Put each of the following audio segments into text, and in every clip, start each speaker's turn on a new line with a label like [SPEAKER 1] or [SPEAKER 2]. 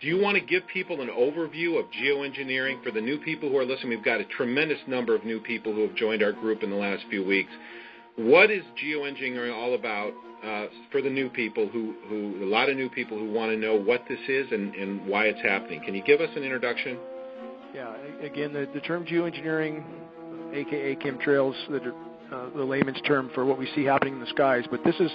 [SPEAKER 1] Do you want to give people an overview of geoengineering for the new people who are listening? We've got a tremendous number of new people who have joined our group in the last few weeks. What is geoengineering all about for the new people a lot of new people who want to know what this is and why it's happening? Can you give us an introduction?
[SPEAKER 2] Yeah, again, the term geoengineering, a.k.a. chemtrails, the layman's term for what we see happening in the skies, but this is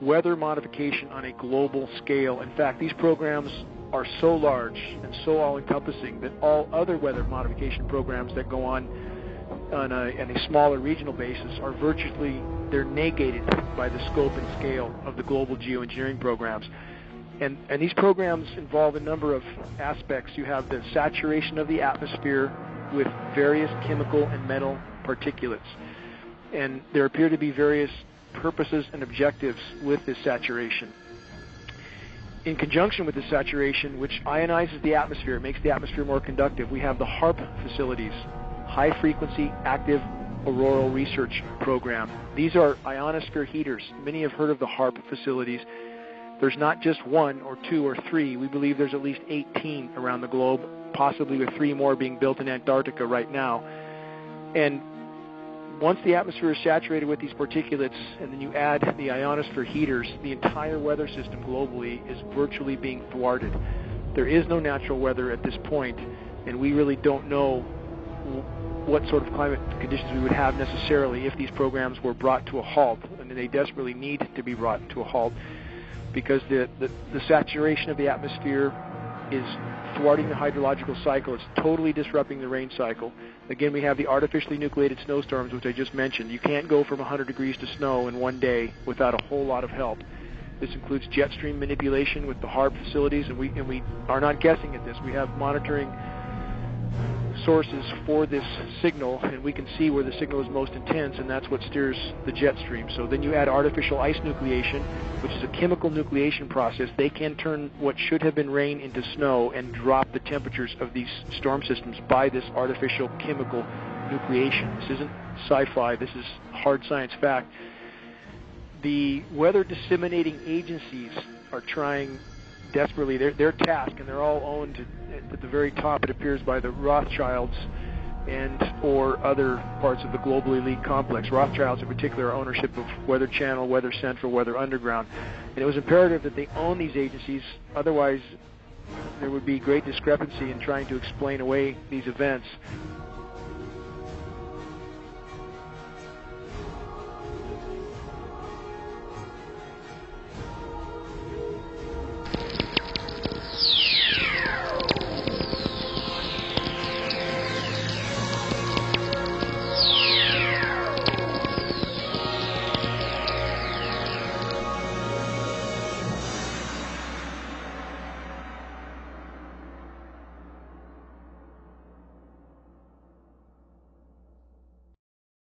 [SPEAKER 2] weather modification on a global scale. In fact, these programs are so large and so all-encompassing that all other weather modification programs that go on a smaller regional basis are they're negated by the scope and scale of the global geoengineering programs. And these programs involve a number of aspects. You have the saturation of the atmosphere with various chemical and metal particulates. And there appear to be various purposes and objectives with this saturation. In conjunction with the saturation, which ionizes the atmosphere, it makes the atmosphere more conductive, we have the HAARP facilities, High Frequency Active Auroral Research Program. These are ionosphere heaters. Many have heard of the HAARP facilities. There's not just one or two or three. We believe there's at least 18 around the globe, possibly with 3 more being built in Antarctica right now. And once the atmosphere is saturated with these particulates, and then you add the ionosphere heaters, the entire weather system globally is virtually being thwarted. There is no natural weather at this point, and we really don't know what sort of climate conditions we would have necessarily if these programs were brought to a halt, and they desperately need to be brought to a halt because the saturation of the atmosphere is thwarting the hydrological cycle. It's totally disrupting the rain cycle. Again, we have the artificially nucleated snowstorms, which I just mentioned. You can't go from 100 degrees to snow in one day without a whole lot of help. This includes jet stream manipulation with the HAARP facilities, and we are not guessing at this. We have monitoring sources for this signal, and we can see where the signal is most intense, and that's what steers the jet stream. So then you add artificial ice nucleation, which is a chemical nucleation process. They can turn what should have been rain into snow and drop the temperatures of these storm systems by this artificial chemical nucleation. This isn't sci-fi. This is hard science fact. The weather disseminating agencies are trying desperately their task, and they're all owned at the very top, it appears, by the Rothschilds and or other parts of the global elite complex. Rothschilds in particular are ownership of Weather Channel, Weather Central, Weather Underground. And it was imperative that they own these agencies, otherwise there would be great discrepancy in trying to explain away these events.